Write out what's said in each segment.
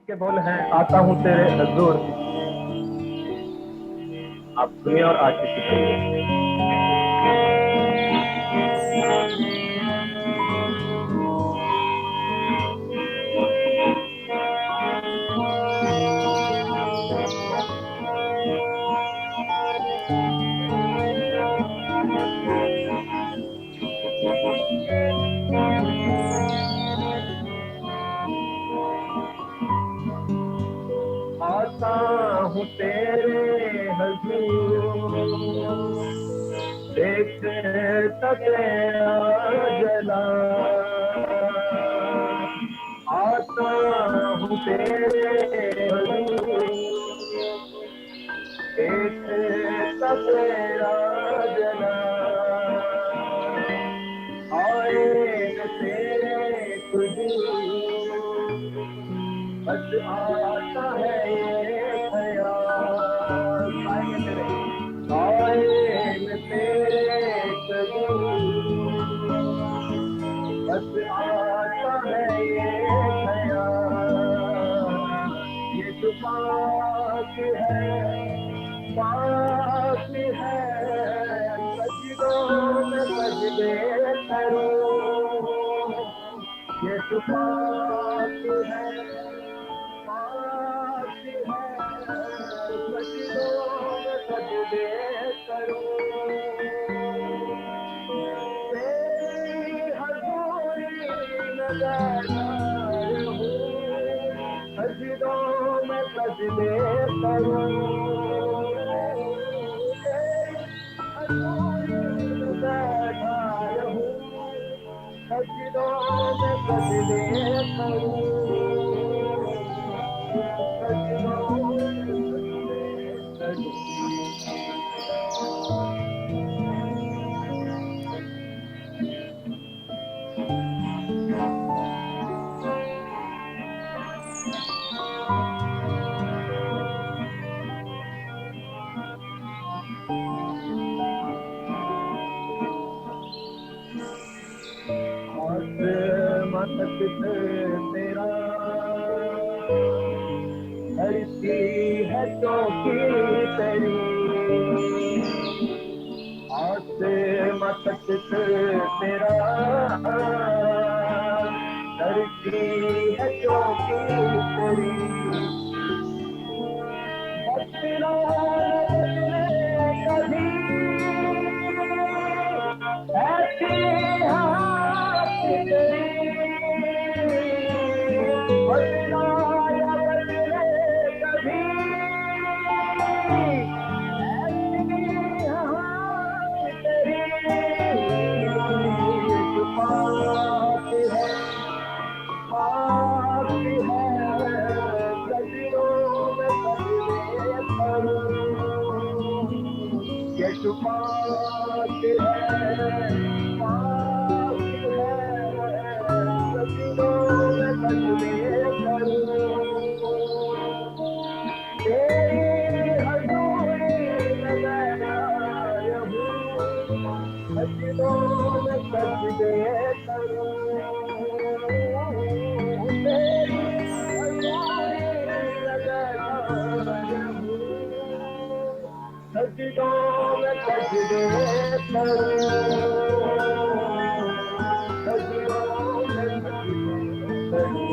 इसके बोल हैं आता हूँ तेरे हजूर। आप सुनिए और आशीष करिए। आता हूँ तेरे हजूर, देख तेरा जला। आता हूँ तेरे हजूर, देख तेरा जला। आए न तेरे कुजूर, बस आता है ये ख्याल। आएंगे तेरे, आए न तेरे कबूल, बस आता है ये ख्याल। ये जो पाक है, पाक है, सजदों में सजदे करूं। ये जो पाक है, पाक है, सजदों में सजदे करूं। तेरी हजूरी में बैठा रहूं, सजदों में सजदे करूं। तेरी हजूरी में बैठा रहूं, सजदों में सजदे करूं। सजदों में सजदे करूं। मत तेरा धरती है चौकी तेरी, आसे मत तेरा धरती है चौकी तेरी। बदला बदले कभी ऐसी हाथ तेरी, बदला बदले कभी ऐसी हाथ तेरी। जो पाक है, पाक है, सजदों में सजदे करूं। ये जो पाक है, पाक है, सजदों में सजदे करूं। तेरी हजूरी में बैठा रहूं, सजदों में सजदे करूं। तेरी हजूरी में बैठा रहूं, सजदों में सजदे करूं। सजदों में सजदे करूं।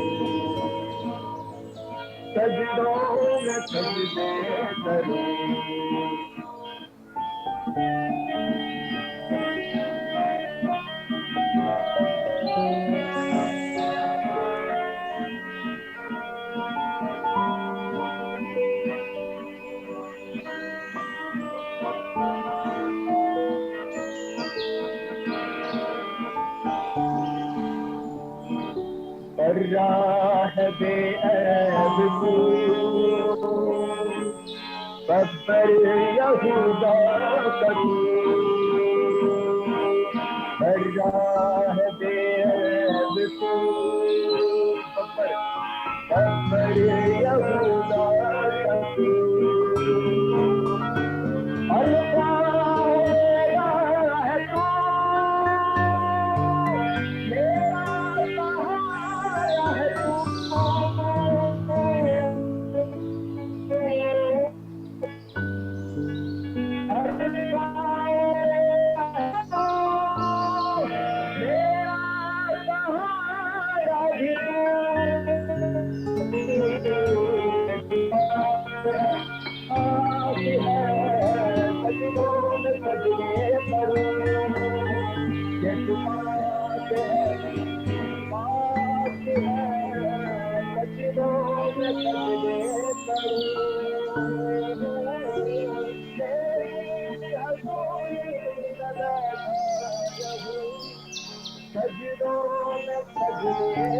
सजदों में सजदे करूं। पर राह बेअब तू बब्बर यहूदा कतू। पर राह बेअब तू बब्बर यहूदा कतू। अलगा है तू मेरा सहारा है तू, सजदों में सजदे करूं, तेरी हर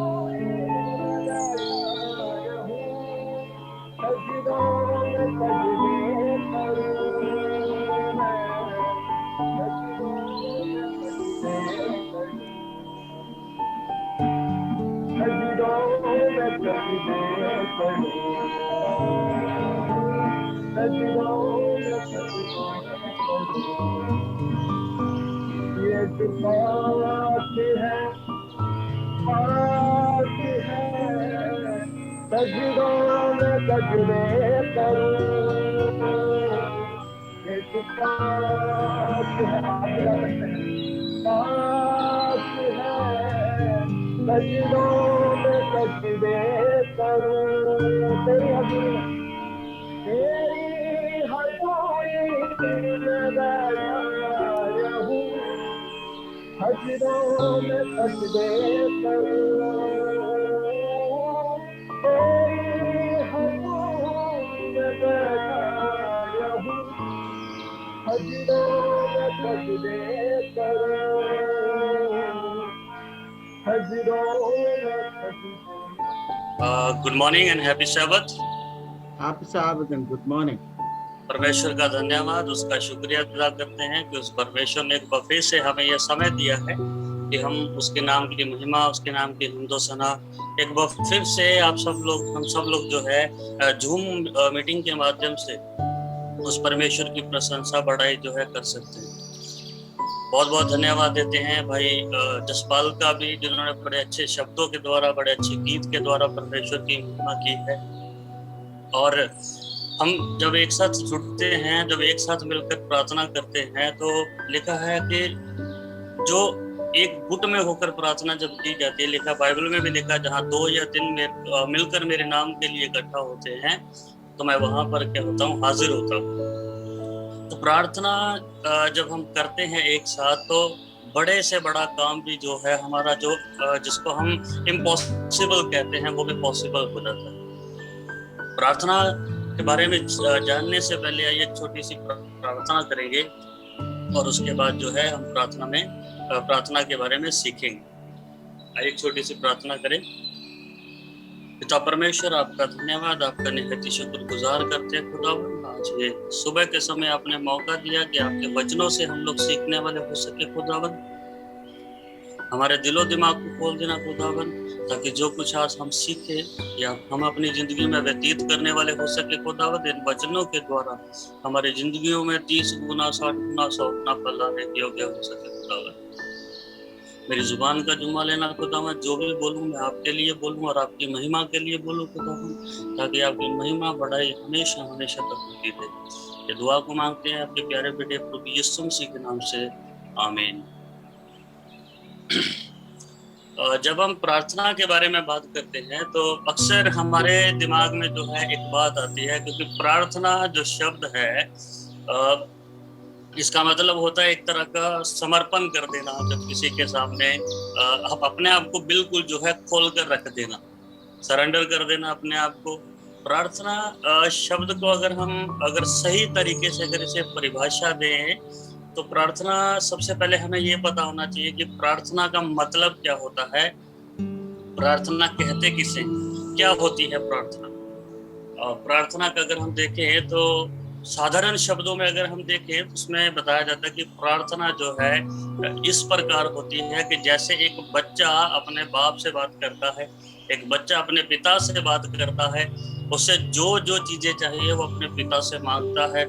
कोई लगाया रहूं, सजदों में सजदे करूं मैं, सजदों में सजदे करूं, सजदों में सजदे करूं, सजदों में सजदे करूं। ये जो पास है, पास है, सजदों में सजदे करूं, ये जो पास है, आप गा सकते हैं, पास है, सजदों में सजदे करूं, तेरी हजूरी में, तेरी हजूरी में बैठा रहूं, सजदों में सजदे करूं, तेरी हजूरी में बैठा रहूं, सजदों में सजदे करूं, सजदों में सजदे। Good morning and happy Shabbat. Happy Shabbat and good morning. परमेश्वर का धन्यवाद, उसका शुक्रिया अदा करते हैं कि उस परमेश्वर ने एक बफे से हमें यह समय दिया है कि हम उसके नाम की महिमा, उसके नाम की हिम्दो सना एक बार फिर से हम सब लोग जो है जूम मीटिंग के माध्यम से उस परमेश्वर की प्रशंसा बढ़ाई जो है कर सकते हैं। बहुत बहुत धन्यवाद देते हैं भाई जसपाल का भी, जिन्होंने बड़े अच्छे शब्दों के द्वारा, बड़े अच्छे गीत के द्वारा परमेश्वर की महिमा की है। और हम जब एक साथ जुड़ते हैं, जब एक साथ मिलकर प्रार्थना करते हैं, तो लिखा है कि जो एक गुट में होकर प्रार्थना जब की जाती है, लिखा बाइबल में भी लिखा, जहाँ 2 या 3 मिलकर मेरे नाम के लिए इकट्ठा होते हैं तो मैं वहां पर क्या होता हूँ, हाजिर होता हूँ। तो प्रार्थना जब हम करते हैं एक साथ, तो बड़े से बड़ा काम भी जो है हमारा, जो जिसको हम इम्पॉसिबल कहते हैं, वो भी पॉसिबल हो जाता है। प्रार्थना के बारे में जानने से पहले आइए एक छोटी सी प्रार्थना करेंगे और उसके बाद जो है हम प्रार्थना के बारे में सीखेंगे। आइए एक छोटी सी प्रार्थना करें। पिता परमेश्वर, आपका धन्यवाद, आपका निहायत शुक्रगुजार करते हैं खुदावन। आज ये सुबह के समय आपने मौका दिया कि आपके वचनों से हम लोग सीखने वाले हो सके खुदावन। हमारे दिलो दिमाग को खोल देना खुदावन, ताकि जो कुछ आज हम सीखे या हम अपनी जिंदगी में व्यतीत करने वाले हो सके खुदावन, इन वचनों के द्वारा हमारी जिंदगियों में 30 गुना 60 गुना 100 गुना फल लाने के योग्य हो सके खुदावन। मेरी जुबान का जुम्मा लेना खुदावन, जो भी बोलूं मैं आपके लिए बोलूं और आपकी महिमा के लिए बोलूं खुदावन, ताकि आपकी महिमा बढ़ाई हमेशा हमेशा तक होती रहे। ये दुआ को मांगते हैं आपके प्यारे बेटे प्रभु यीशु मसीह के नाम से, आमीन। जब हम प्रार्थना के बारे में बात करते हैं तो अक्सर हमारे दिमाग में जो है एक बात आती है, क्योंकि प्रार्थना जो शब्द है इसका मतलब होता है एक तरह का समर्पण कर देना। जब किसी के सामने आप अपने आप को बिल्कुल जो है खोल कर रख देना, सरेंडर कर देना अपने आप को। प्रार्थना शब्द को अगर सही तरीके से अगर इसे परिभाषा दें तो प्रार्थना, सबसे पहले हमें ये पता होना चाहिए कि प्रार्थना का मतलब क्या होता है, प्रार्थना कहते किसे, क्या होती है प्रार्थना। प्रार्थना का अगर हम देखें तो साधारण शब्दों में अगर हम देखें तो उसमें बताया जाता है कि प्रार्थना जो है इस प्रकार होती है कि जैसे एक बच्चा अपने बाप से बात करता है, एक बच्चा अपने पिता से बात करता है, उससे जो जो चीजें चाहिए वो अपने पिता से मांगता है,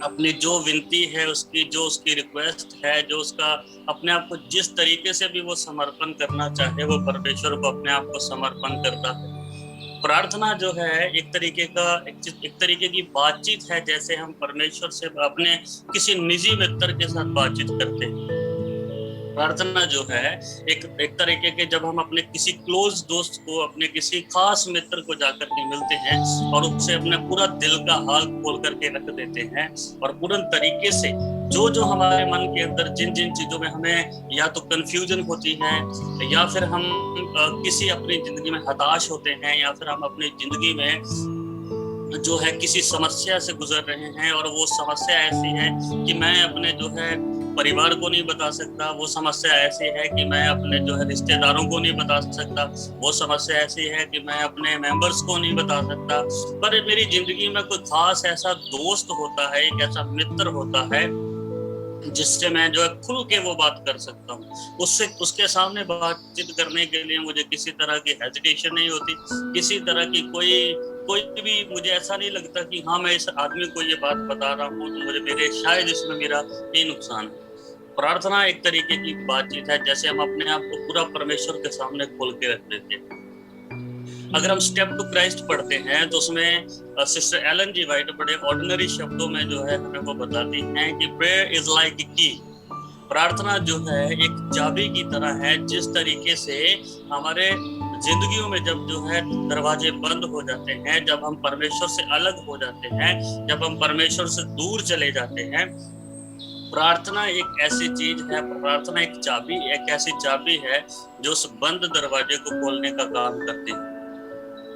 अपनी जो विनती है उसकी रिक्वेस्ट है, जो उसका अपने आप को जिस तरीके से भी वो समर्पण करना चाहे वो परमेश्वर को अपने आप को समर्पण करता है। प्रार्थना जो है एक तरीके की बातचीत है, जैसे हम परमेश्वर से अपने किसी निजी मित्र के साथ बातचीत करते हैं। प्रार्थना जो है एक तरीके के, जब हम अपने किसी क्लोज दोस्त को, अपने किसी खास मित्र को जाकर के मिलते हैं और उससे अपने पूरा दिल का हाल खोल करके रख देते हैं और पूर्ण तरीके से जो हमारे मन के अंदर जिन चीजों में हमें या तो कंफ्यूजन होती है, या फिर हम किसी अपनी जिंदगी में हताश होते हैं, या फिर हम अपनी जिंदगी में जो है किसी समस्या से गुजर रहे हैं और वो समस्या ऐसी है कि मैं अपने जो है परिवार को नहीं बता सकता, वो समस्या ऐसी है कि मैं अपने जो है रिश्तेदारों को नहीं बता सकता, वो समस्या ऐसी है कि मैं अपने मेंबर्स को नहीं बता सकता, पर मेरी जिंदगी में कोई खास ऐसा दोस्त होता है, एक ऐसा मित्र होता है जिससे मैं जो है खुल के वो बात कर सकता हूँ। उससे उसके सामने बातचीत करने के लिए मुझे किसी तरह की हेजिटेशन नहीं होती, किसी तरह की कोई भी मुझे ऐसा नहीं लगता कि हाँ मैं इस आदमी को ये बात बता रहा हूँ तो मुझे मेरे शायद इसमें मेरा ये नुकसान है। प्रार्थना एक तरीके की बातचीत है, जैसे हम अपने आप को पूरा परमेश्वर के सामने खोल के रख देते हैं। अगर हम स्टेप टू क्राइस्ट पढ़ते हैं तो उसमें सिस्टर एलन जी वाइट बड़े ऑर्डिनरी शब्दों में जो है हमें वो बताती हैं कि प्रेयर इज लाइक ए की। प्रार्थना जो है एक चाबी की तरह है। जिस तरीके से हमारे जिंदगियों में जब जो है दरवाजे बंद हो जाते हैं, जब हम परमेश्वर से अलग हो जाते हैं, जब हम परमेश्वर से दूर चले जाते हैं, प्रार्थना एक ऐसी चीज है, प्रार्थना एक चाबी, एक ऐसी चाबी है जो उस बंद दरवाजे को खोलने का काम करती है।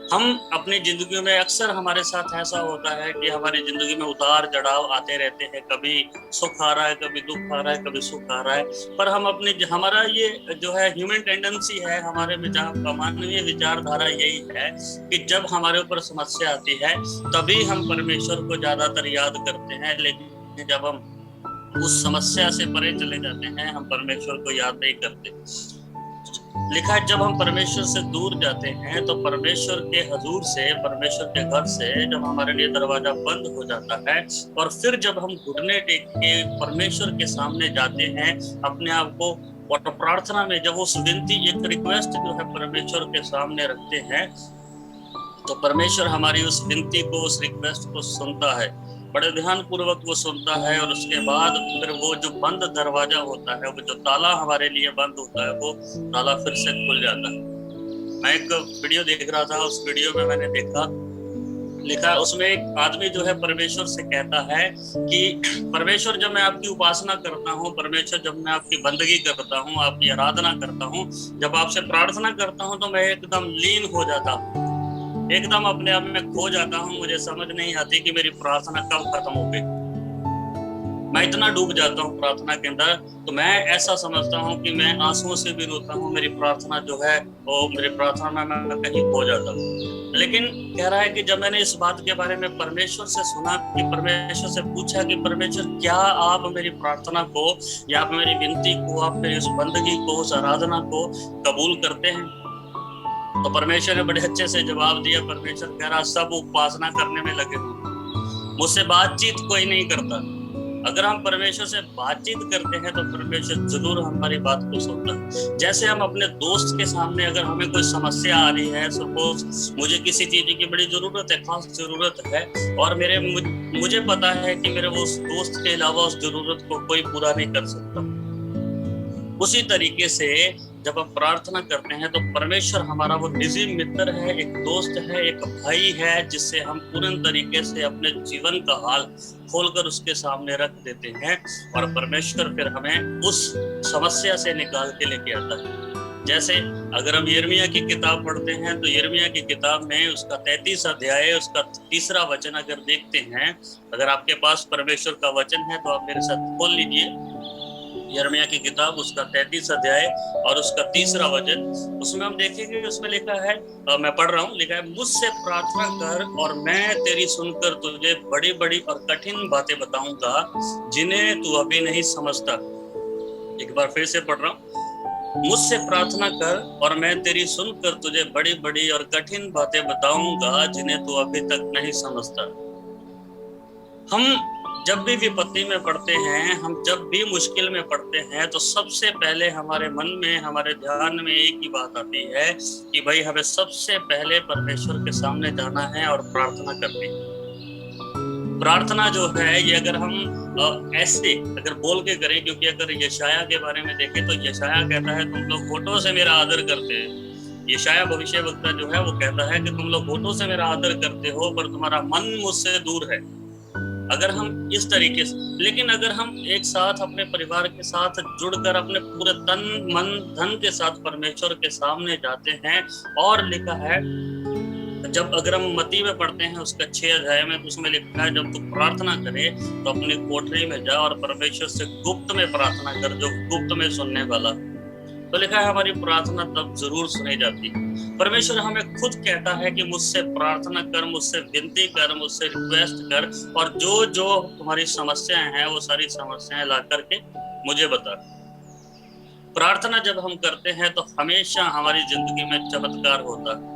हम अपनी जिंदगी में अक्सर हमारे साथ ऐसा होता है कि हमारी जिंदगी में उतार चढ़ाव आते रहते हैं, कभी सुख आ रहा है, कभी दुख आ रहा है, कभी सुख आ रहा है, पर हम अपने हमारा ये जो है ह्यूमन टेंडेंसी है, हमारे मानवीय विचारधारा यही है कि जब हमारे ऊपर समस्या आती है तभी हम परमेश्वर को ज्यादातर याद करते हैं, लेकिन जब हम उस समस्या से परे चले जाते हैं हम परमेश्वर को याद नहीं करते। लिखा है जब हम परमेश्वर से दूर जाते हैं तो परमेश्वर के हजूर से, परमेश्वर के घर से जब हमारे लिए दरवाजा बंद हो जाता है और फिर जब हम घुटने टेक के परमेश्वर के सामने जाते हैं अपने आप को और प्रार्थना में जब उस विनती एक रिक्वेस्ट जो है परमेश्वर के सामने रखते हैं तो परमेश्वर हमारी उस विनती को, उस रिक्वेस्ट को सुनता है, बड़े ध्यान पूर्वक वो सुनता है और उसके बाद फिर वो जो बंद दरवाजा होता है, वो जो ताला हमारे लिए बंद होता है, वो ताला फिर से खुल जाता है। मैं एक वीडियो देख रहा था, उस वीडियो में मैंने देखा, लिखा उसमें एक आदमी जो है परमेश्वर से कहता है कि परमेश्वर जब मैं आपकी उपासना करता हूँ, परमेश्वर जब मैं आपकी बंदगी करता हूँ, आपकी आराधना करता हूँ, जब आपसे प्रार्थना करता हूँ तो मैं एकदम लीन हो जाता हूँ, एकदम अपने आप में खो जाता हूँ, मुझे समझ नहीं आती कि मेरी प्रार्थना कब खत्म हो गई। मैं इतना डूब जाता हूँ प्रार्थना के अंदर, तो मैं ऐसा समझता हूँ कि मैं आंसुओं से भी रोता हूँ, मेरी प्रार्थना जो है वो मेरी प्रार्थना में मैं कहीं खो जाता हूँ। लेकिन कह रहा है कि जब मैंने इस बात के बारे में परमेश्वर से सुना, कि परमेश्वर से पूछा कि परमेश्वर क्या आप मेरी प्रार्थना को या आप मेरी विनती को, आप मेरी उस बंदगी को, उस आराधना को कबूल करते हैं? तो परमेश्वर ने बड़े अच्छे से जवाब दिया। परमेश्वर कह रहा सब उपासना करने में लगे हुए, मुझसे बातचीत कोई नहीं करता। अगर हम परमेश्वर से बातचीत करते हैं तो परमेश्वर जरूर हमारी बात को सुनता है। जैसे हम अपने दोस्त के सामने अगर हमें कोई समस्या आ रही है, सपोज मुझे किसी चीज की बड़ी जरूरत है, खास जरूरत है, और मुझे पता है कि मेरे वो उस दोस्त के अलावा उस जरूरत को कोई पूरा नहीं कर सकता, उसी तरीके से जब हम प्रार्थना करते हैं तो परमेश्वर हमारा वो निजी मित्र है, एक दोस्त है, एक भाई है, जिससे हम पूर्ण तरीके से अपने जीवन का हाल खोलकर उसके सामने रख देते हैं और परमेश्वर फिर हमें उस समस्या से निकाल के लेके आता है। जैसे अगर हम यिर्मयाह की किताब पढ़ते हैं तो यिर्मयाह की किताब में उसका 33 अध्याय, उसका 3रा वचन अगर देखते हैं, अगर आपके पास परमेश्वर का वचन है तो आप मेरे साथ खोल लीजिए यिर्मयाह की किताब, उसका 33 अध्याय और उसका 3रा वचन। उसमें हम देखेंगे, उसमें लिखा है, मैं पढ़ रहा हूँ, लिखा है मुझसे प्रार्थना कर और मैं तेरी सुनकर तुझे बड़ी बड़ी और कठिन बातें बताऊंगा जिन्हें तू अभी नहीं समझता। एक बार फिर से पढ़ रहा हूँ, मुझसे प्रार्थना कर और मैं तेरी सुनकर तुझे बड़ी बड़ी और कठिन बातें बताऊंगा जिन्हें तू अभी तक नहीं समझता। हम जब भी विपत्ति में पड़ते हैं, हम जब भी मुश्किल में पड़ते हैं, तो सबसे पहले हमारे मन में, हमारे ध्यान में एक ही बात आती है कि भाई हमें सबसे पहले परमेश्वर के सामने जाना है और प्रार्थना करनी है। प्रार्थना जो है ये अगर हम ऐसे अगर बोल के करें, क्योंकि अगर यशायाह के बारे में देखें तो यशायाह कहता है तुम लोग होठों से मेरा आदर करते हैं। यशायाह भविष्यवक्ता जो है वो कहता है कि तुम लोग होठों से मेरा आदर करते हो पर तुम्हारा मन मुझसे दूर है। अगर हम इस तरीके से, लेकिन अगर हम एक साथ अपने परिवार के साथ जुड़कर अपने पूरे तन मन धन के साथ परमेश्वर के सामने जाते हैं, और लिखा है जब अगर हम मती में पढ़ते हैं उसका 6 अध्याय में, तो उसमें लिखा है जब तू प्रार्थना करे तो अपनी कोठरी में जा और परमेश्वर से गुप्त में प्रार्थना कर, जो गुप्त में सुनने वाला। तो लिखा है हमारी प्रार्थना तब जरूर सुनी जाती है। परमेश्वर हमें खुद कहता है कि मुझसे प्रार्थना कर, मुझसे विनती कर, मुझसे रिक्वेस्ट कर, और जो जो तुम्हारी समस्याएं हैं वो सारी समस्याएं ला करके मुझे बता। प्रार्थना जब हम करते हैं तो हमेशा हमारी जिंदगी में चमत्कार होता है।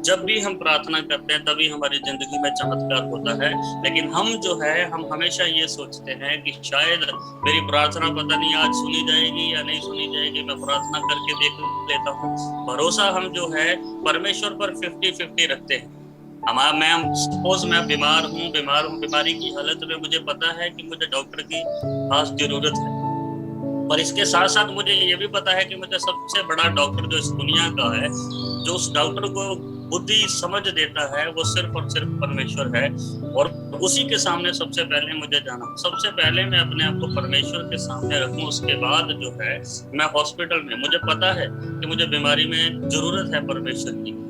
जब भी हम प्रार्थना करते हैं तभी हमारी जिंदगी में चमत्कार होता है। लेकिन हम जो है, हम हमेशा ये सोचते हैं कि शायद मेरी प्रार्थना पता नहीं आज सुनी जाएगी या नहीं सुनी जाएगी, मैं प्रार्थना करके देख लेता हूँ। भरोसा हम जो है परमेश्वर पर 50-50 रखते हैं। सपोज मैं बीमार हूँ, बीमारी की हालत में मुझे पता है कि मुझे डॉक्टर की खास जरूरत है, पर इसके साथ साथ मुझे ये भी पता है कि मुझे सबसे बड़ा डॉक्टर जो इस दुनिया का है, जो उस डॉक्टर को बुद्धि समझ देता है, वो सिर्फ और सिर्फ परमेश्वर है। और उसी के सामने सबसे पहले मुझे जाना, सबसे पहले मैं अपने आप को परमेश्वर के सामने रखूं। उसके बाद जो है मैं हॉस्पिटल में, मुझे पता है कि मुझे बीमारी में जरूरत है परमेश्वर की।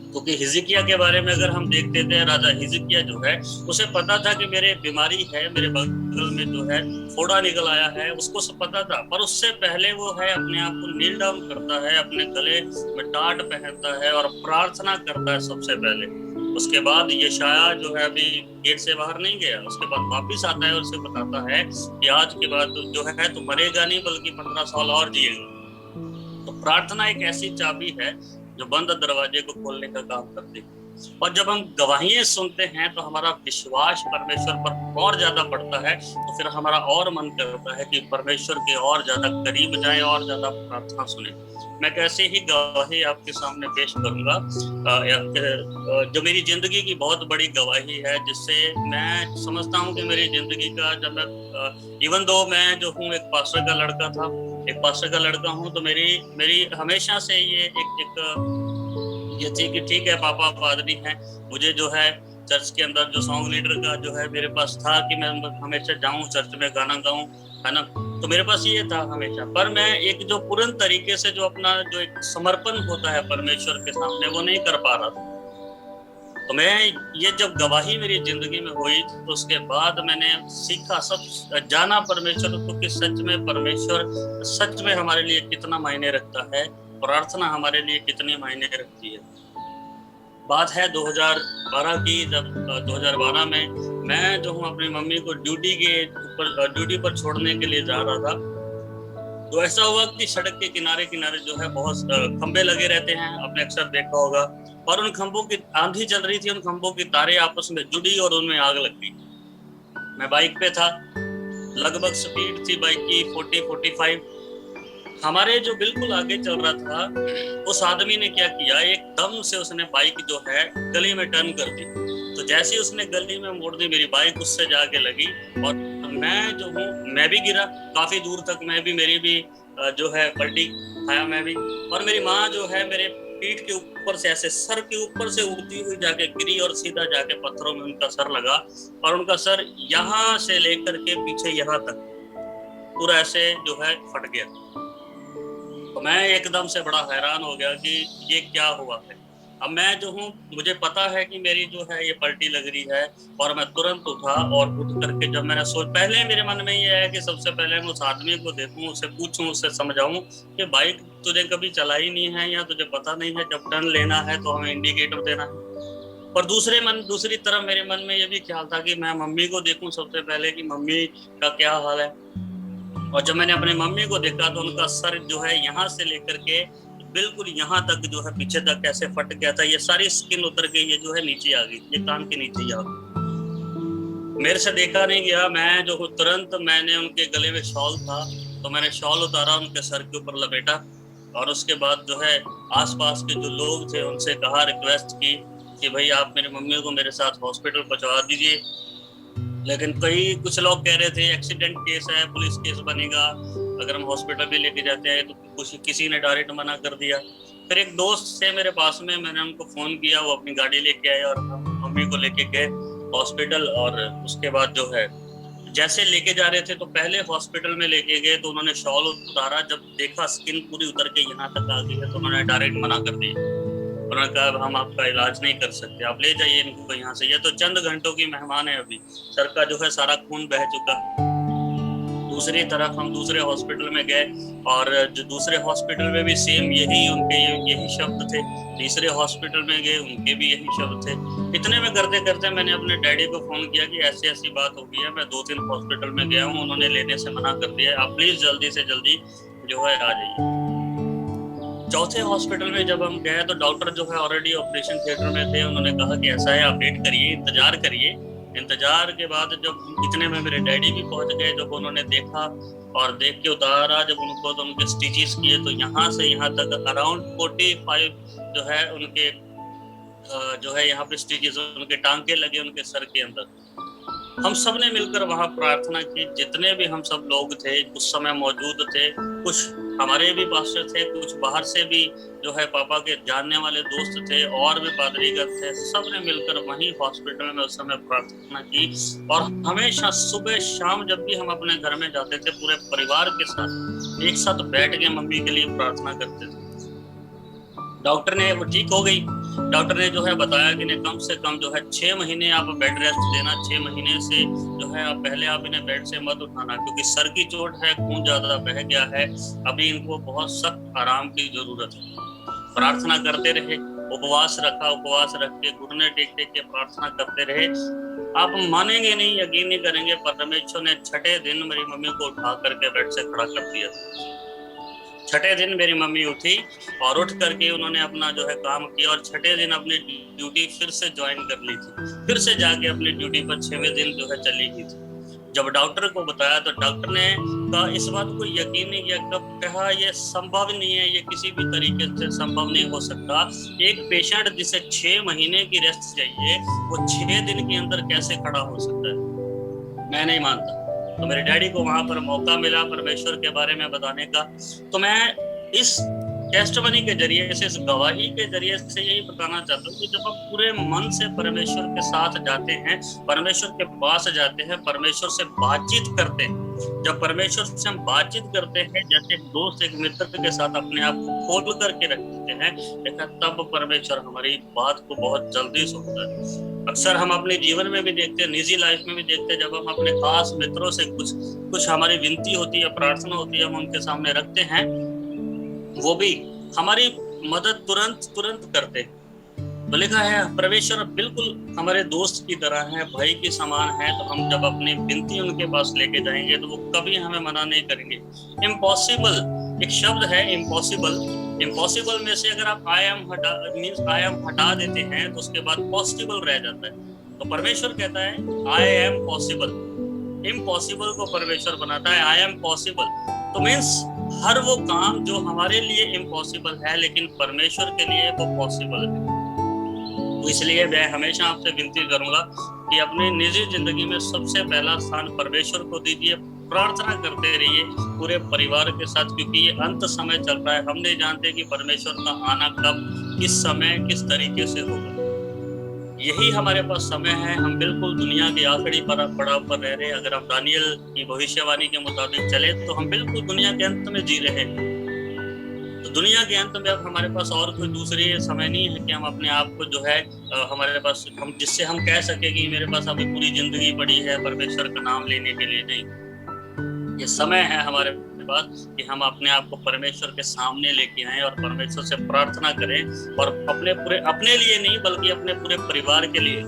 क्योंकि हिजकिय्याह के बारे में अगर हम देखते थे, राजा हिजकिय्याह जो है उसे पता था कि मेरे बीमारी है, मेरे बगल में जो है फोड़ा निकल आया है, उसको सब पता था। पर उससे पहले वो है अपने आप को नील डाउन करता है, अपने गले में टाट पहनता है और प्रार्थना करता है सबसे पहले। उसके बाद यशायाह जो है अभी गेट से बाहर नहीं गया, उसके बाद वापिस आता है और उसे बताता है कि आज के बाद जो है तू मरेगा नहीं बल्कि 15 साल और जिएगा। तो प्रार्थना एक ऐसी चाबी है जो बंद दरवाजे को खोलने का काम करती है। और जब हम गवाहियां सुनते हैं तो हमारा विश्वास परमेश्वर पर और ज्यादा बढ़ता है, तो फिर हमारा और मन करता है कि परमेश्वर के और ज्यादा करीब जाए और ज्यादा प्रार्थना सुने। मैं कैसे ही गवाही आपके सामने पेश करूंगा, जो मेरी जिंदगी की बहुत बड़ी गवाही है, जिससे मैं समझता हूँ कि मेरी जिंदगी का, जब मैं इवन दो मैं जो हूँ एक पास्टर का लड़का था, एक पास्टर का लड़का हूँ, तो मेरी हमेशा से ये ये थी कि ठीक है पापा पादरी हैं, मुझे जो है चर्च के अंदर जो सॉन्ग लीडर का जो है मेरे पास था कि मैं हमेशा जाऊं चर्च में गाना गाऊं, है ना। तो मेरे पास ये था हमेशा। पर मैं एक जो पूर्ण तरीके से जो अपना जो एक समर्पण होता है परमेश्वर के सामने, वो नहीं कर पा रहा था। तो मैं ये जब गवाही मेरी जिंदगी में हुई तो उसके बाद मैंने सीखा, सब जाना परमेश्वर को कि सच में परमेश्वर सच में हमारे लिए कितना मायने रखता है, प्रार्थना हमारे लिए कितनी मायने रखती है। बात है 2012 की, जब 2012 में मैं जो हूँ अपनी मम्मी को ड्यूटी पर छोड़ने के लिए जा रहा था। तो ऐसा हुआ कि सड़क के किनारे किनारे जो है बहुत खंबे लगे रहते हैं, आपने अक्सर देखा होगा। और उन खंभों की आंधी चल रही थी, उन खंभों की तारें आपस में जुड़ी और उनमें आग लग गई। मैं बाइक पे था, लगभग स्पीड थी बाइक की 40-45। हमारे जो बिल्कुल आगे चल रहा था उस आदमी ने क्या किया, एकदम से उसने बाइक जो है गली में टर्न कर दी। तो जैसे ही उसने गली में मोड़ दी, मेरी बाइक उससे जाके लगी और मैं जो हूँ मैं भी गिरा काफी दूर तक। मेरी भी जो है पलटी खाया मैं भी। और मेरी माँ जो है मेरे पीठ के ऊपर से, ऐसे सर के ऊपर से उड़ती हुई जाके गिरी और सीधा जाके पत्थरों में उनका सर लगा। और उनका सर यहाँ से लेकर के पीछे यहाँ तक पूरा ऐसे जो है फट गया। तो मैं एकदम से बड़ा हैरान हो गया कि ये क्या हुआ है। अब मैं जो हूँ, मुझे पता है कि मेरी जो है ये पलटी लग रही है, और मैं तुरंत उठा और उठ करके जब मैंने पहले मेरे मन में ये है कि सबसे पहले मैं उस आदमी को देखूं, उससे पूछूं, उससे समझाऊं कि बाइक तुझे कभी चलाई नहीं है या तुझे पता नहीं है जब टर्न लेना है तो हमें इंडिकेटर देना है। और दूसरी तरफ मेरे मन में ये भी ख्याल था कि मैं मम्मी को देखूं सबसे पहले कि मम्मी का क्या हाल है। और जब मैंने अपने मम्मी को देखा तो उनका सर जो है यहाँ से लेकर के बिल्कुल यहाँ तक जो है पीछे तक कैसे फट गया था, ये सारी स्किन उतर के ये जो है नीचे आ गई, ये कान के नीचे आ गई। मेरे से देखा नहीं गया, मैं जो तुरंत मैंने उनके गले में शॉल था तो मैंने शॉल उतारा, उनके सर के ऊपर लपेटा। और उसके बाद जो है आसपास के जो लोग थे उनसे कहा, रिक्वेस्ट की कि भाई आप मेरी मम्मी को मेरे साथ हॉस्पिटल पहुंचा दीजिए। लेकिन कुछ लोग कह रहे थे एक्सीडेंट केस है, पुलिस केस बनेगा, अगर हम हॉस्पिटल भी लेके जाते हैं तो किसी ने डायरेक्ट मना कर दिया। फिर एक दोस्त से मेरे पास में, मैंने उनको फोन किया, वो अपनी गाड़ी लेके आए और मम्मी को लेके गए हॉस्पिटल। और उसके बाद जो है जैसे लेके जा रहे थे तो पहले हॉस्पिटल में लेके गए तो उन्होंने शॉल उतारा, जब देखा स्किन पूरी उतर के यहाँ तक आ गई है तो उन्होंने डायरेक्ट मना कर दिया। उन्होंने कहा अब हम आपका इलाज नहीं कर सकते, आप ले जाइए इनको यहाँ से, ये तो चंद घंटों की मेहमान है, अभी सर का जो है सारा खून बह चुका। दूसरी तरफ हम दूसरे हॉस्पिटल में गए और जो दूसरे हॉस्पिटल में भी सेम यही शब्द थे। तीसरे हॉस्पिटल में गए, उनके भी यही शब्द थे। इतने में करते करते मैंने अपने डैडी को फोन किया कि ऐसी ऐसी बात हो गई है, मैं 2-3 हॉस्पिटल में गया हूँ, उन्होंने लेने से मना कर दिया, आप प्लीज जल्दी से जल्दी जो है आ जाइए। चौथे हॉस्पिटल में जब हम गए तो डॉक्टर जो है ऑलरेडी ऑपरेशन थिएटर में थे। उन्होंने कहा कि ऐसा है, आप वेट करिए, इंतजार करिए। इंतजार के बाद जब इतने में मेरे डैडी भी पहुंच गए, जब उन्होंने देखा और देख के उतारा जब उनको, तो उनके स्टिचेस किए, तो यहाँ से यहाँ तक अराउंड 45 जो है उनके जो है यहाँ पे स्टिचेस, उनके टांके लगे उनके सर के अंदर। हम सब ने मिलकर वहाँ प्रार्थना की, जितने भी हम सब लोग थे उस समय मौजूद थे, कुछ हमारे भी पास्टर थे, कुछ बाहर से भी जो है पापा के जानने वाले दोस्त थे, और भी पादरीगण थे। सब ने मिलकर वहीं हॉस्पिटल में उस समय प्रार्थना की। और हमेशा सुबह शाम जब भी हम अपने घर में जाते थे, पूरे परिवार के साथ एक साथ बैठ के मम्मी के लिए प्रार्थना करते थे। डॉक्टर ने, वो ठीक हो गई, डॉक्टर ने जो है बताया कि नहीं, कम से कम जो है 6 महीने आप बेड रेस्ट देना, 6 महीने से जो है पहले आप इन्हें बेड से मत उठाना, क्योंकि सर की चोट है, खून ज्यादा बह गया है, अभी इनको बहुत सख्त आराम की जरूरत है। प्रार्थना करते रहे, उपवास रखा, उपवास रख के घुटने टेक टेक के प्रार्थना करते रहे। आप मानेंगे नहीं, यकीन नहीं करेंगे, परमेश्वर ने 6ठे दिन मेरी मम्मी को उठा करके बेड से खड़ा कर दिया। 6ठे दिन मेरी मम्मी उठी और उठ करके उन्होंने अपना जो है काम किया, और 6ठे दिन अपनी ड्यूटी फिर से ज्वाइन कर ली थी, फिर से जाके अपनी ड्यूटी पर 6वें दिन जो है चली गई थी। जब डॉक्टर को बताया तो डॉक्टर ने कहा, इस बात को यकीन नहीं किया, कब कहा ये संभव नहीं है, ये किसी भी तरीके से संभव नहीं हो सकता। एक पेशेंट जिसे 6 महीने की रेस्ट चाहिए, वो 6 दिन के अंदर कैसे खड़ा हो सकता है? मैं नहीं मानता। तो मेरे डैडी को वहां पर मौका मिला परमेश्वर के बारे में बताने का। तो मैं इस टेस्टमनी के जरिए से, इस गवाही के जरिए से यही बताना चाहता हूँ कि जब आप पूरे मन से परमेश्वर के साथ जाते हैं, परमेश्वर के पास जाते हैं, परमेश्वर से बातचीत करते हैं, जब परमेश्वर से हम बातचीत करते हैं, जैसे एक दोस्त एक मित्र के साथ अपने आप को खोल करके रखते हैं, देखा तब परमेश्वर हमारी बात को बहुत जल्दी सुनता है। अक्सर हम अपने जीवन में भी देखते हैं, निजी लाइफ में भी देखते हैं, जब हम अपने खास मित्रों से कुछ हमारी विनती होती है, प्रार्थना होती है, हम उनके सामने रखते हैं, वो भी हमारी मदद तुरंत करते हैं। तो लिखा है परमेश्वर बिल्कुल हमारे दोस्त की तरह है, भाई के समान है। तो हम जब अपनी विनती उनके पास लेके जाएंगे तो वो कभी हमें मना नहीं करेंगे। इम्पॉसिबल एक शब्द है, इम्पॉसिबल में से अगर आप आई एम हटा देते हैं तो उसके बाद पॉसिबल रह जाता है। तो परमेश्वर कहता है आई एम पॉसिबल, इम्पॉसिबल को परमेश्वर बनाता है आई एम पॉसिबल। तो मीन्स हर वो काम जो हमारे लिए इम्पॉसिबल है, लेकिन परमेश्वर के लिए वो पॉसिबल है। तो इसलिए मैं हमेशा आपसे विनती करूंगा कि अपनी निजी जिंदगी में सबसे पहला स्थान परमेश्वर को दीजिए, प्रार्थना करते रहिए पूरे परिवार के साथ, क्योंकि ये अंत समय चल रहा है। हम नहीं जानते कि परमेश्वर का आना कब, किस समय, किस तरीके से होगा। यही हमारे पास समय है। हम बिल्कुल दुनिया के आखिरी पड़ाव पर रह रहे हैं। अगर हम दानियल की भविष्यवाणी के मुताबिक चले तो हम बिल्कुल दुनिया के अंत में जी रहे हैं। तो दुनिया के अंत में अब हमारे पास और कोई दूसरी समय नहीं है कि हम अपने आप को जो है हमारे पास हम जिससे हम कह सके कि मेरे पास अभी पूरी जिंदगी पड़ी है परमेश्वर का नाम लेने के लिए। नहीं, ये समय है हमारे पास कि हम अपने आप को परमेश्वर के सामने लेके आए और परमेश्वर से प्रार्थना करें, और अपने लिए नहीं बल्कि अपने पूरे परिवार के लिए।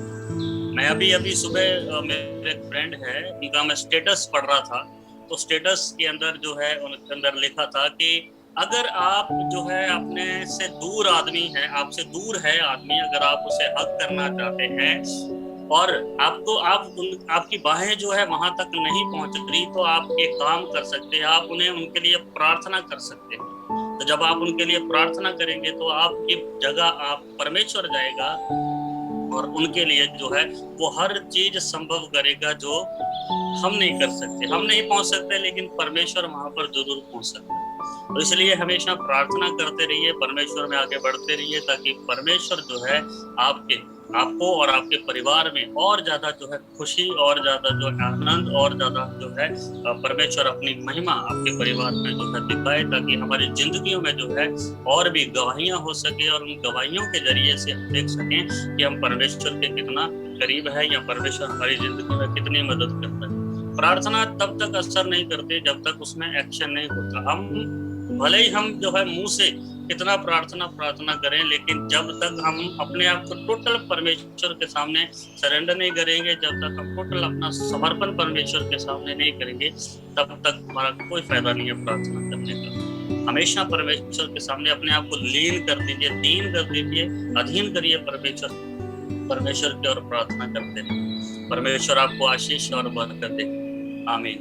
मैं अभी सुबह मेरे एक फ्रेंड है, उनका मैं स्टेटस पढ़ रहा था, तो स्टेटस के अंदर जो है उनके अंदर लिखा था कि अगर आप जो है अपने से दूर आदमी है, आपसे दूर है आदमी, अगर आप उसे हक करना चाहते हैं और आपकी बाहें जो है वहां तक नहीं पहुंच रही, तो आप एक काम कर सकते हैं, आप उनके लिए प्रार्थना कर सकते हैं। तो जब आप उनके लिए प्रार्थना करेंगे तो आपकी जगह आप परमेश्वर जाएगा और उनके लिए जो है वो हर चीज संभव करेगा जो हम नहीं कर सकते। हम नहीं पहुंच सकते, लेकिन परमेश्वर वहां पर जरूर पहुंच सकते हैं। तो इसलिए हमेशा प्रार्थना करते रहिए, परमेश्वर में आगे बढ़ते रहिए, ताकि परमेश्वर जो है आपके आपको और आपके परिवार में और ज्यादा जो है खुशी, और ज्यादा जो है आनंद, और ज्यादा जो है परमेश्वर अपनी महिमा आपके परिवार में जो है दिखाए, ताकि हमारी जिंदगियों में जो है और भी गवाहियां हो सके, और उन गवाहियों के जरिए से हम देख सकें कि हम परमेश्वर के कितना करीब है, या परमेश्वर हमारी जिंदगी में कितनी मदद करता है। प्रार्थना तब तक असर नहीं करती जब तक उसमें एक्शन नहीं होता। हम भले ही हम जो है मुंह से कितना प्रार्थना करें, लेकिन जब तक हम अपने आप को टोटल परमेश्वर के सामने सरेंडर नहीं करेंगे, जब तक हम टोटल अपना समर्पण परमेश्वर के सामने नहीं करेंगे, तब तक हमारा कोई फायदा नहीं है प्रार्थना करने का। हमेशा परमेश्वर के सामने अपने आप को लीन कर दीजिए, दीन कर दीजिए, अधीन करिए परमेश्वर की ओर प्रार्थना करते हैं। परमेश्वर आपको आशीष और बरकत दे। आमीन।